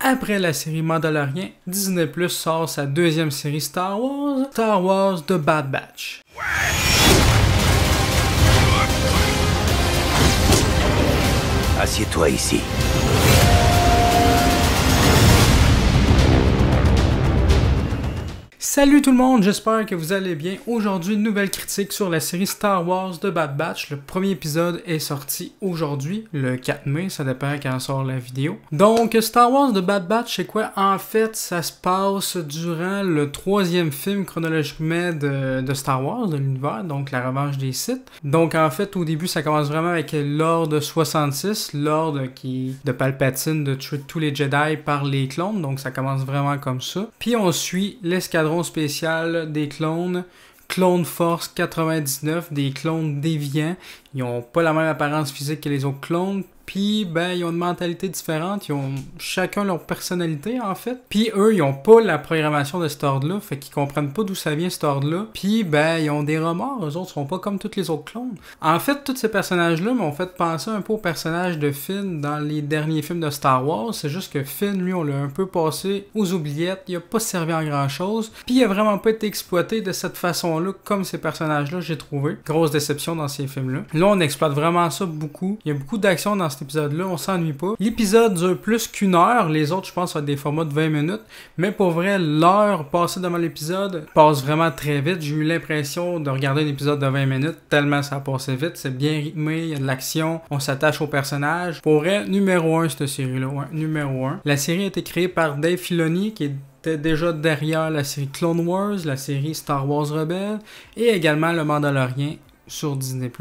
Après la série Mandalorian, Disney Plus sort sa deuxième série Star Wars The Bad Batch. Assieds-toi ici. Salut tout le monde, j'espère que vous allez bien. Aujourd'hui, une nouvelle critique sur la série Star Wars The Bad Batch. Le premier épisode est sorti aujourd'hui, le 4 mai, ça dépend quand sort la vidéo. Donc, Star Wars The Bad Batch, c'est quoi? En fait, ça se passe durant le troisième film chronologiquement de Star Wars, de l'univers, donc la revanche des Sith. Donc, en fait, au début, ça commence vraiment avec l'Ordre 66, l'Ordre de Palpatine de tuer tous les Jedi par les clones, donc ça commence vraiment comme ça. Puis on suit l'escadron spécial des clones, Clone Force 99, des clones déviants. Ils ont pas la même apparence physique que les autres clones. Puis, ben, ils ont une mentalité différente. Ils ont chacun leur personnalité, en fait. Puis, eux, ils ont pas la programmation de cet ordre-là. Fait qu'ils comprennent pas d'où ça vient, cet ordre-là. Puis, ben, ils ont des remords. Eux autres sont pas comme tous les autres clones. En fait, tous ces personnages-là m'ont fait penser un peu aux personnages de Finn dans les derniers films de Star Wars. C'est juste que Finn, lui, on l'a un peu passé aux oubliettes. Il a pas servi en grand-chose. Puis, il a vraiment pas été exploité de cette façon-là, comme ces personnages-là, j'ai trouvé. Grosse déception dans ces films-là. Là, on exploite vraiment ça beaucoup. Il y a beaucoup d'action dans cet épisode-là, on s'ennuie pas. L'épisode dure plus qu'une heure, les autres, je pense, sont des formats de 20 minutes, mais pour vrai, l'heure passée devant l'épisode passe vraiment très vite. J'ai eu l'impression de regarder un épisode de 20 minutes, tellement ça a passé vite. C'est bien rythmé, il y a de l'action, on s'attache aux personnages. Pour vrai, numéro 1 cette série-là, ouais, numéro 1. La série a été créée par Dave Filoni, qui était déjà derrière la série Clone Wars, la série Star Wars Rebels, et également le Mandalorian sur Disney+.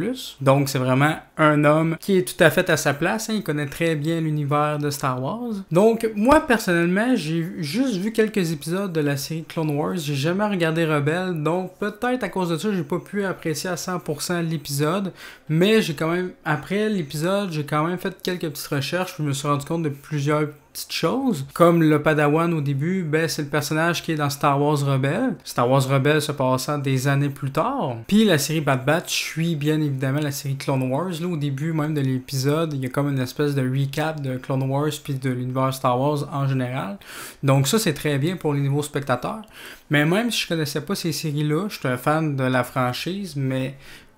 Donc, c'est vraiment un homme qui est tout à fait à sa place. Hein. Il connaît très bien l'univers de Star Wars. Donc, moi, personnellement, j'ai juste vu quelques épisodes de la série Clone Wars. J'ai jamais regardé Rebels. Donc, peut-être à cause de ça, j'ai pas pu apprécier à 100% l'épisode. Mais j'ai quand même, après l'épisode, j'ai quand même fait quelques petites recherches. Je me suis rendu compte de plusieurs petites choses. Comme le Padawan au début, ben c'est le personnage qui est dans Star Wars Rebels. Star Wars Rebels se passant des années plus tard. Puis la série Bad Batch suit bien évidemment la série Clone Wars. Là, au début même de l'épisode, il y a comme une espèce de recap de Clone Wars puis de l'univers Star Wars en général. Donc ça, c'est très bien pour les nouveaux spectateurs. Mais même si je connaissais pas ces séries-là, je suis un fan de la franchise, mais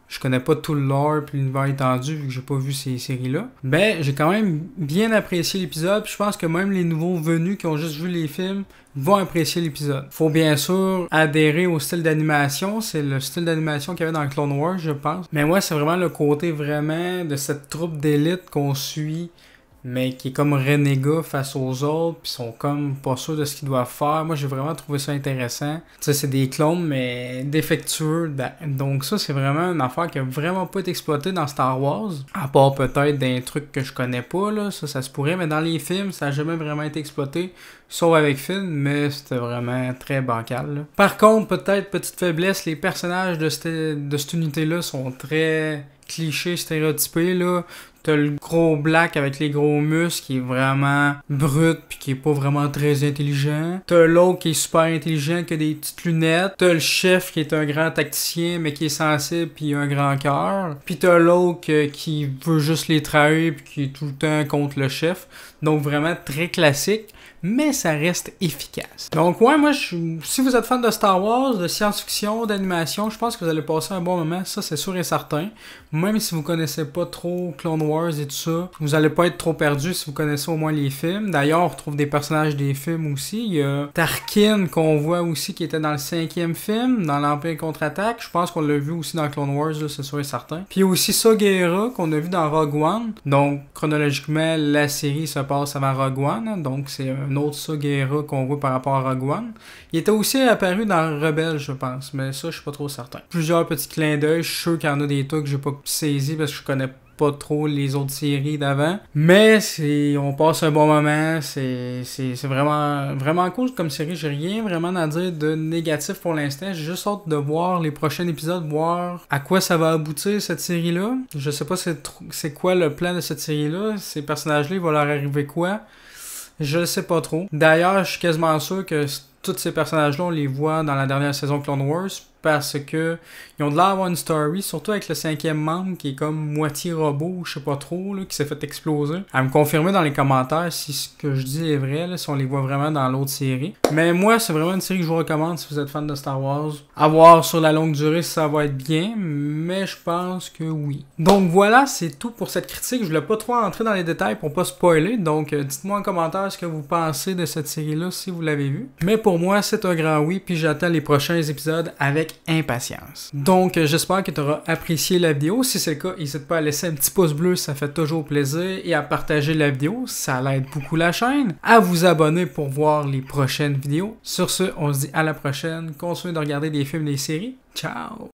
je connais pas tout le lore puis l'univers étendu vu que j'ai pas vu ces séries-là. Ben, j'ai quand même bien apprécié l'épisode. Puis je pense que même les nouveaux venus qui ont juste vu les films vont apprécier l'épisode. Faut bien sûr adhérer au style d'animation. C'est le style d'animation qu'il y avait dans Clone Wars, je pense. Mais moi, c'est vraiment le côté vraiment de cette troupe d'élite qu'on suit, mais qui est comme renégat face aux autres, puis sont comme pas sûrs de ce qu'ils doivent faire. Moi, j'ai vraiment trouvé ça intéressant. Tu sais, c'est des clones, mais défectueux. Donc ça, c'est vraiment une affaire qui a vraiment pas été exploitée dans Star Wars. À part peut-être des trucs que je connais pas, là. Ça se pourrait, mais dans les films, ça a jamais vraiment été exploité. Sauf avec Finn, mais c'était vraiment très bancal, là. Par contre, peut-être, petite faiblesse, les personnages de cette unité-là sont très clichés, stéréotypés, là. T'as le gros black avec les gros muscles qui est vraiment brut pis qui est pas vraiment très intelligent. T'as l'autre qui est super intelligent qui a des petites lunettes. T'as le chef qui est un grand tacticien mais qui est sensible pis a un grand cœur. Pis t'as l'autre qui veut juste les trahir pis qui est tout le temps contre le chef. Donc vraiment très classique, mais ça reste efficace. Donc ouais, moi, si vous êtes fan de Star Wars, de science-fiction, d'animation, je pense que vous allez passer un bon moment, ça c'est sûr et certain. Même si vous connaissez pas trop Clone Wars et tout ça, vous allez pas être trop perdu si vous connaissez au moins les films. D'ailleurs, on retrouve des personnages des films aussi. Il y a Tarkin qu'on voit aussi qui était dans le 5e film, dans l'Empire contre-attaque. Je pense qu'on l'a vu aussi dans Clone Wars, là, c'est sûr et certain. Puis il y a aussi Saw Gerrera qu'on a vu dans Rogue One. Donc chronologiquement, la série se passe avant Rogue One, hein, donc c'est un autre Saw Gerrera qu'on voit par rapport à Rogue One. Il était aussi apparu dans Rebels, je pense, mais ça, je suis pas trop certain. Plusieurs petits clins d'œil, je suis sûr qu'il y en a des trucs que j'ai pas saisi parce que je connais pas trop les autres séries d'avant. Mais on passe un bon moment, c'est vraiment cool comme série. J'ai rien vraiment à dire de négatif pour l'instant. J'ai juste hâte de voir les prochains épisodes, voir à quoi ça va aboutir cette série-là. Je sais pas c'est quoi le plan de cette série-là. Ces personnages-là, il va leur arriver quoi? Je le sais pas trop. D'ailleurs, je suis quasiment sûr que tous ces personnages-là, on les voit dans la dernière saison Clone Wars. parce que ils ont de l'air d'avoir une story, surtout avec le 5e membre qui est comme moitié robot, je sais pas trop, là, qui s'est fait exploser. À me confirmer dans les commentaires si ce que je dis est vrai, là, si on les voit vraiment dans l'autre série. Mais moi, c'est vraiment une série que je vous recommande si vous êtes fan de Star Wars. À voir sur la longue durée si ça va être bien, mais je pense que oui. Donc voilà, c'est tout pour cette critique. Je voulais pas trop entrer dans les détails pour pas spoiler, donc dites-moi en commentaire ce que vous pensez de cette série-là si vous l'avez vue. Mais pour moi, c'est un grand oui, puis j'attends les prochains épisodes avec impatience. Donc j'espère que tu auras apprécié la vidéo. Si c'est le cas, n'hésite pas à laisser un petit pouce bleu, ça fait toujours plaisir, et à partager la vidéo, ça l'aide beaucoup la chaîne. À vous abonner pour voir les prochaines vidéos. Sur ce, on se dit à la prochaine. Continuez de regarder des films et des séries. Ciao!